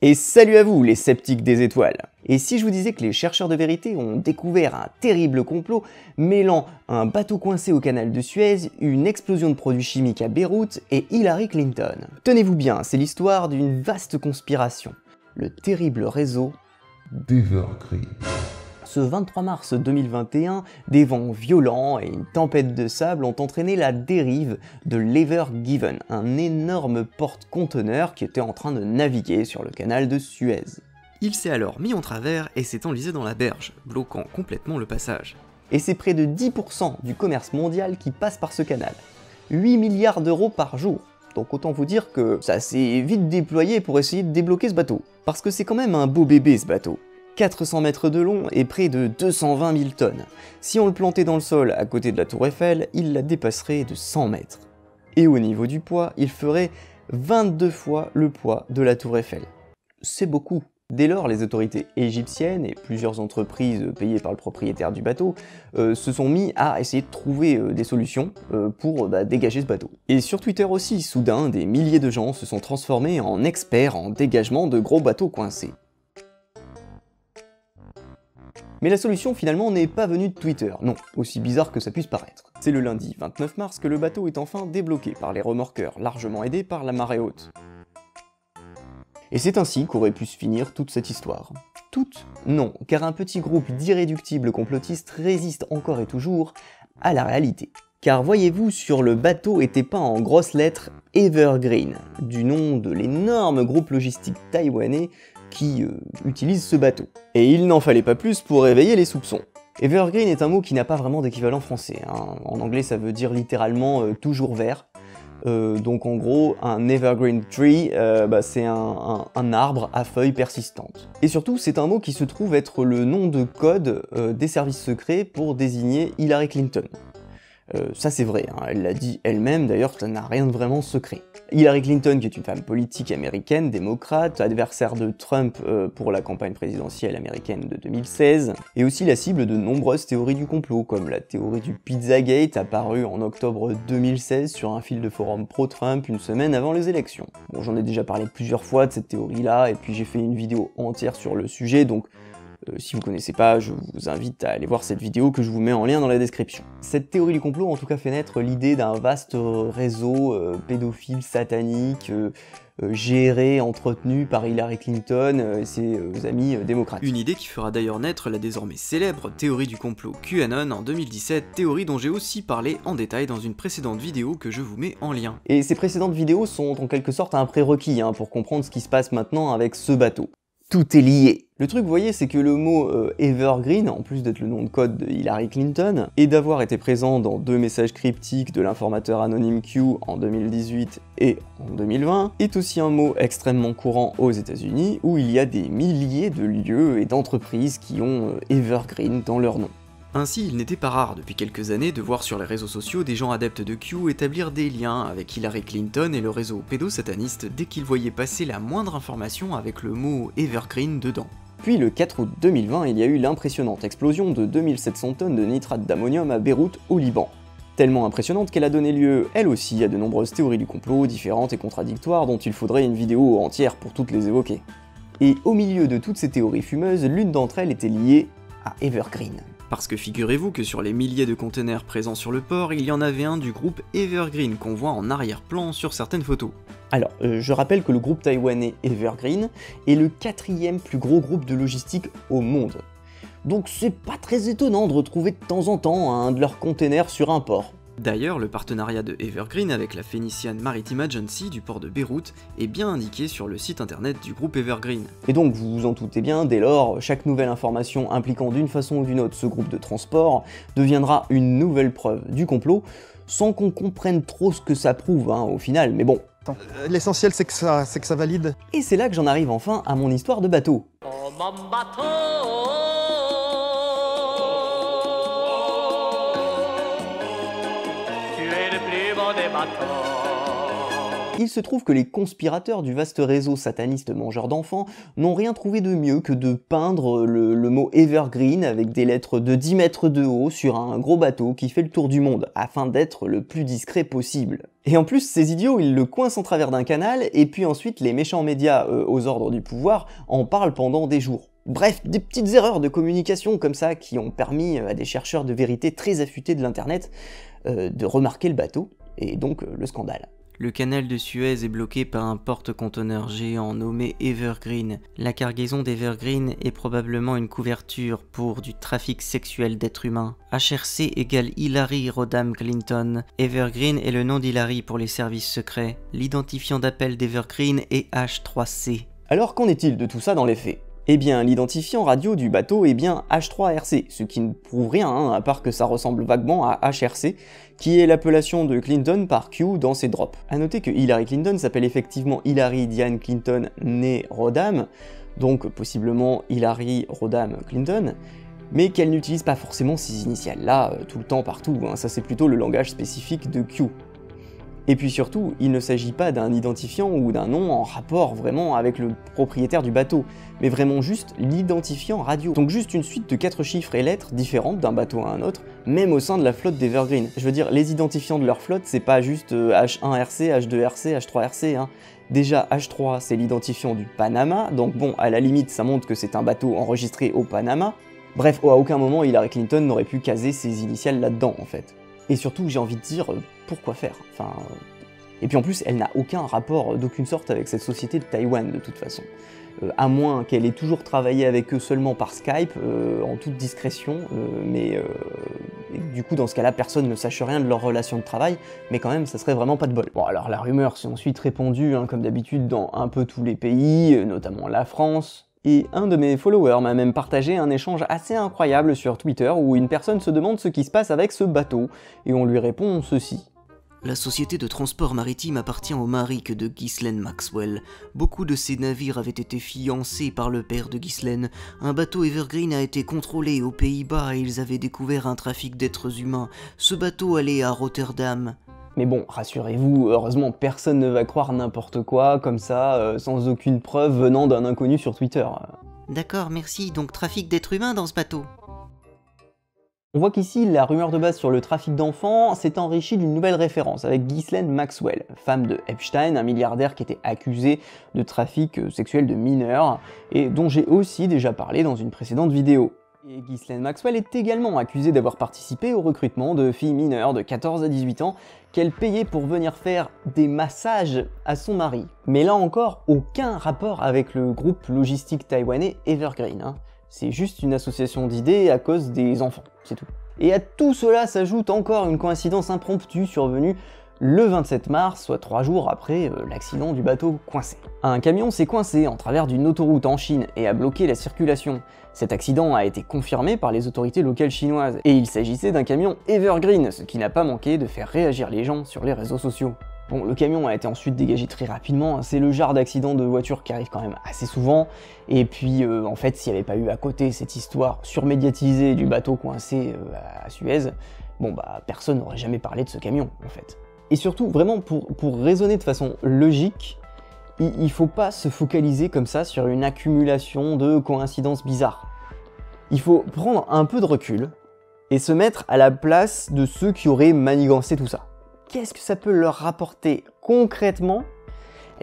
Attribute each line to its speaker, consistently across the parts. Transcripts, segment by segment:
Speaker 1: Et salut à vous les sceptiques des étoiles. Et si je vous disais que les chercheurs de vérité ont découvert un terrible complot mêlant un bateau coincé au canal de Suez, une explosion de produits chimiques à Beyrouth et Hillary Clinton? Tenez-vous bien, c'est l'histoire d'une vaste conspiration. Le terrible réseau
Speaker 2: d'Evergreen.
Speaker 1: Ce 23 mars 2021, des vents violents et une tempête de sable ont entraîné la dérive de l'Ever Given, un énorme porte-conteneur qui était en train de naviguer sur le canal de Suez.
Speaker 3: Il s'est alors mis en travers et s'est enlisé dans la berge, bloquant complètement le passage.
Speaker 1: Et c'est près de 10% du commerce mondial qui passe par ce canal. 8 milliards d'euros par jour. Donc autant vous dire que ça s'est vite déployé pour essayer de débloquer ce bateau. Parce que c'est quand même un beau bébé ce bateau. 400 mètres de long et près de 220 000 tonnes. Si on le plantait dans le sol à côté de la tour Eiffel, il la dépasserait de 100 mètres. Et au niveau du poids, il ferait 22 fois le poids de la tour Eiffel. C'est beaucoup. Dès lors, les autorités égyptiennes et plusieurs entreprises payées par le propriétaire du bateau se sont mis à essayer de trouver des solutions pour dégager ce bateau. Et sur Twitter aussi, soudain, des milliers de gens se sont transformés en experts en dégagement de gros bateaux coincés. Mais la solution finalement n'est pas venue de Twitter, non, aussi bizarre que ça puisse paraître. C'est le lundi 29 mars que le bateau est enfin débloqué par les remorqueurs, largement aidés par la marée haute. Et c'est ainsi qu'aurait pu se finir toute cette histoire. Toute? Non, car un petit groupe d'irréductibles complotistes résiste encore et toujours à la réalité. Car voyez-vous, sur le bateau était peint en grosses lettres Evergreen, du nom de l'énorme groupe logistique taïwanais qui utilise ce bateau. Et il n'en fallait pas plus pour réveiller les soupçons. Evergreen est un mot qui n'a pas vraiment d'équivalent français, hein. En anglais ça veut dire littéralement toujours vert. Donc en gros, un evergreen tree, c'est un arbre à feuilles persistantes. Et surtout, c'est un mot qui se trouve être le nom de code des services secrets pour désigner Hillary Clinton. Ça c'est vrai, hein, elle l'a dit elle-même, d'ailleurs ça n'a rien de vraiment secret. Hillary Clinton, qui est une femme politique américaine, démocrate, adversaire de Trump pour la campagne présidentielle américaine de 2016, et aussi la cible de nombreuses théories du complot, comme la théorie du Pizzagate apparue en octobre 2016 sur un fil de forum pro-Trump une semaine avant les élections. Bon, j'en ai déjà parlé plusieurs fois de cette théorie-là, et puis j'ai fait une vidéo entière sur le sujet, donc si vous connaissez pas, je vous invite à aller voir cette vidéo que je vous mets en lien dans la description. Cette théorie du complot en tout cas fait naître l'idée d'un vaste réseau pédophile satanique géré, entretenu par Hillary Clinton et ses amis démocrates.
Speaker 3: Une idée qui fera d'ailleurs naître la désormais célèbre théorie du complot QAnon en 2017, théorie dont j'ai aussi parlé en détail dans une précédente vidéo que je vous mets en lien.
Speaker 1: Et ces précédentes vidéos sont en quelque sorte un prérequis pour comprendre ce qui se passe maintenant avec ce bateau. Tout est lié. Le truc, vous voyez, c'est que le mot Evergreen, en plus d'être le nom de code de Hillary Clinton, et d'avoir été présent dans 2 messages cryptiques de l'informateur anonyme Q en 2018 et en 2020, est aussi un mot extrêmement courant aux États-Unis où il y a des milliers de lieux et d'entreprises qui ont Evergreen dans leur nom.
Speaker 3: Ainsi, il n'était pas rare depuis quelques années de voir sur les réseaux sociaux des gens adeptes de Q établir des liens avec Hillary Clinton et le réseau pédosataniste dès qu'ils voyaient passer la moindre information avec le mot Evergreen dedans.
Speaker 1: Puis le 4 août 2020, il y a eu l'impressionnante explosion de 2700 tonnes de nitrate d'ammonium à Beyrouth, au Liban. Tellement impressionnante qu'elle a donné lieu, elle aussi, à de nombreuses théories du complot différentes et contradictoires dont il faudrait une vidéo entière pour toutes les évoquer. Et au milieu de toutes ces théories fumeuses, l'une d'entre elles était liée à Evergreen.
Speaker 3: Parce que figurez-vous que sur les milliers de containers présents sur le port, il y en avait un du groupe Evergreen qu'on voit en arrière-plan sur certaines photos.
Speaker 1: Alors, je rappelle que le groupe taïwanais Evergreen est le 4e plus gros groupe de logistique au monde. Donc c'est pas très étonnant de retrouver de temps en temps un de leurs containers sur un port.
Speaker 3: D'ailleurs, le partenariat de Evergreen avec la Phoenician Maritime Agency du port de Beyrouth est bien indiqué sur le site internet du groupe Evergreen.
Speaker 1: Et donc, vous vous en doutez bien, dès lors, chaque nouvelle information impliquant d'une façon ou d'une autre ce groupe de transport deviendra une nouvelle preuve du complot, sans qu'on comprenne trop ce que ça prouve au final, mais bon.
Speaker 4: L'essentiel c'est que ça valide.
Speaker 1: Et c'est là que j'en arrive enfin à mon histoire de bateau. il se trouve que les conspirateurs du vaste réseau sataniste mangeur d'enfants n'ont rien trouvé de mieux que de peindre le mot Evergreen avec des lettres de 10 mètres de haut sur un gros bateau qui fait le tour du monde, afin d'être le plus discret possible. Et en plus, ces idiots, ils le coincent en travers d'un canal, et puis ensuite les méchants médias aux ordres du pouvoir en parlent pendant des jours. Bref, des petites erreurs de communication comme ça qui ont permis à des chercheurs de vérité très affûtés de l'internet de remarquer le bateau, et donc le scandale.
Speaker 3: Le canal de Suez est bloqué par un porte-conteneurs géant nommé Evergreen. La cargaison d'Evergreen est probablement une couverture pour du trafic sexuel d'êtres humains. HRC égale Hillary Rodham Clinton. Evergreen est le nom d'Hillary pour les services secrets. L'identifiant d'appel d'Evergreen est H3C.
Speaker 1: Alors qu'en est-il de tout ça dans les faits ? Eh bien, l'identifiant radio du bateau est bien H3RC, ce qui ne prouve rien, hein, à part que ça ressemble vaguement à HRC, qui est l'appellation de Clinton par Q dans ses drops. A noter que Hillary Clinton s'appelle effectivement Hillary Diane Clinton née Rodham, donc possiblement Hillary Rodham Clinton, mais qu'elle n'utilise pas forcément ces initiales-là tout le temps partout, hein, ça c'est plutôt le langage spécifique de Q. Et puis surtout, il ne s'agit pas d'un identifiant ou d'un nom en rapport vraiment avec le propriétaire du bateau, mais vraiment juste l'identifiant radio. Donc juste une suite de 4 chiffres et lettres différentes d'un bateau à un autre, même au sein de la flotte d'Evergreen. Je veux dire, les identifiants de leur flotte, c'est pas juste H1RC, H2RC, H3RC, hein. Déjà, H3, c'est l'identifiant du Panama, donc bon, à la limite, ça montre que c'est un bateau enregistré au Panama. Bref, à aucun moment, Hillary Clinton n'aurait pu caser ses initiales là-dedans, en fait. Et surtout, j'ai envie de dire, pourquoi faire ? Enfin, et puis en plus, elle n'a aucun rapport d'aucune sorte avec cette société de Taïwan, de toute façon. À moins qu'elle ait toujours travaillé avec eux seulement par Skype, en toute discrétion, mais du coup, dans ce cas-là, personne ne sache rien de leur relation de travail, mais quand même, ça serait vraiment pas de bol. Bon, alors la rumeur s'est ensuite répandue, hein, comme d'habitude, dans un peu tous les pays, notamment la France. Et un de mes followers m'a même partagé un échange assez incroyable sur Twitter où une personne se demande ce qui se passe avec ce bateau, et on lui répond ceci.
Speaker 3: La société de transport maritime appartient au mari de Ghislaine Maxwell. Beaucoup de ces navires avaient été fiancés par le père de Ghislaine. Un bateau Evergreen a été contrôlé aux Pays-Bas et ils avaient découvert un trafic d'êtres humains. Ce bateau allait à Rotterdam.
Speaker 1: Mais bon, rassurez-vous, heureusement personne ne va croire n'importe quoi comme ça, sans aucune preuve venant d'un inconnu sur Twitter.
Speaker 3: D'accord, merci, donc trafic d'êtres humains dans ce bateau.
Speaker 1: On voit qu'ici, la rumeur de base sur le trafic d'enfants s'est enrichie d'une nouvelle référence avec Ghislaine Maxwell, femme de Epstein, un milliardaire qui était accusé de trafic sexuel de mineurs, et dont j'ai aussi déjà parlé dans une précédente vidéo. Et Ghislaine Maxwell est également accusée d'avoir participé au recrutement de filles mineures de 14 à 18 ans qu'elle payait pour venir faire des massages à son mari. Mais là encore, aucun rapport avec le groupe logistique taïwanais Evergreen, hein. C'est juste une association d'idées à cause des enfants, c'est tout. Et à tout cela s'ajoute encore une coïncidence impromptue survenue le 27 mars, soit 3 jours après l'accident du bateau coincé. Un camion s'est coincé en travers d'une autoroute en Chine et a bloqué la circulation. Cet accident a été confirmé par les autorités locales chinoises, et il s'agissait d'un camion Evergreen, ce qui n'a pas manqué de faire réagir les gens sur les réseaux sociaux. Bon, le camion a été ensuite dégagé très rapidement, c'est le genre d'accident de voiture qui arrive quand même assez souvent, et puis en fait s'il n'y avait pas eu à côté cette histoire surmédiatisée du bateau coincé à Suez, bon bah personne n'aurait jamais parlé de ce camion en fait. Et surtout, vraiment pour raisonner de façon logique, il faut pas se focaliser comme ça sur une accumulation de coïncidences bizarres. Il faut prendre un peu de recul et se mettre à la place de ceux qui auraient manigancé tout ça. Qu'est-ce que ça peut leur rapporter concrètement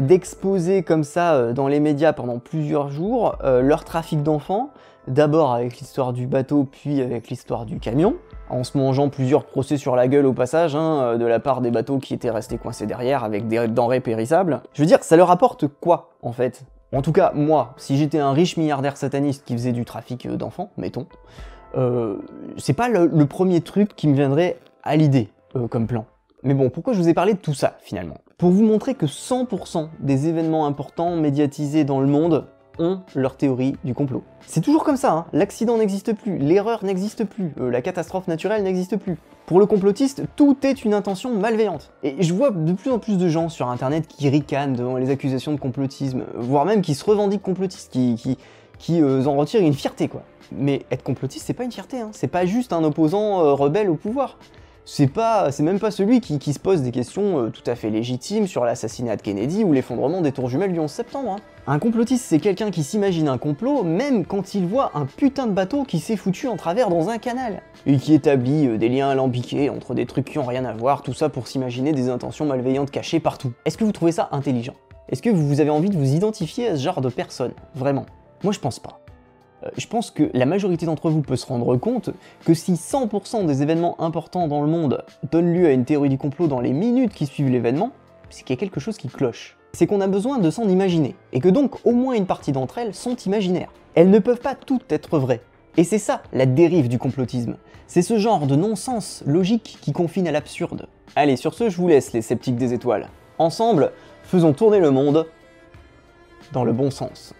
Speaker 1: d'exposer comme ça dans les médias pendant plusieurs jours leur trafic d'enfants, d'abord avec l'histoire du bateau, puis avec l'histoire du camion, en se mangeant plusieurs procès sur la gueule au passage, hein, de la part des bateaux qui étaient restés coincés derrière avec des denrées périssables. Je veux dire, ça leur apporte quoi en fait? En tout cas, moi, si j'étais un riche milliardaire sataniste qui faisait du trafic d'enfants, mettons, c'est pas le premier truc qui me viendrait à l'idée comme plan. Mais bon, pourquoi je vous ai parlé de tout ça, finalement? Pour vous montrer que 100% des événements importants médiatisés dans le monde ont leur théorie du complot. C'est toujours comme ça, hein. L'accident n'existe plus, l'erreur n'existe plus, la catastrophe naturelle n'existe plus. Pour le complotiste, tout est une intention malveillante. Et je vois de plus en plus de gens sur internet qui ricanent devant les accusations de complotisme, voire même qui se revendiquent complotistes, qui en retirent une fierté, quoi. Mais être complotiste, c'est pas une fierté, hein. C'est pas juste un opposant rebelle au pouvoir. C'est même pas celui qui se pose des questions tout à fait légitimes sur l'assassinat de Kennedy ou l'effondrement des tours jumelles du 11 septembre. Hein. Un complotiste, c'est quelqu'un qui s'imagine un complot même quand il voit un putain de bateau qui s'est foutu en travers dans un canal. Et qui établit des liens alambiqués entre des trucs qui ont rien à voir, tout ça pour s'imaginer des intentions malveillantes cachées partout. Est-ce que vous trouvez ça intelligent? Est-ce que vous avez envie de vous identifier à ce genre de personne? Vraiment? Moi je pense pas. Je pense que la majorité d'entre vous peut se rendre compte que si 100% des événements importants dans le monde donnent lieu à une théorie du complot dans les minutes qui suivent l'événement, c'est qu'il y a quelque chose qui cloche. C'est qu'on a besoin de s'en imaginer, et que donc au moins une partie d'entre elles sont imaginaires. Elles ne peuvent pas toutes être vraies. Et c'est ça la dérive du complotisme. C'est ce genre de non-sens logique qui confine à l'absurde. Allez, sur ce, je vous laisse les sceptiques des étoiles. Ensemble, faisons tourner le monde dans le bon sens.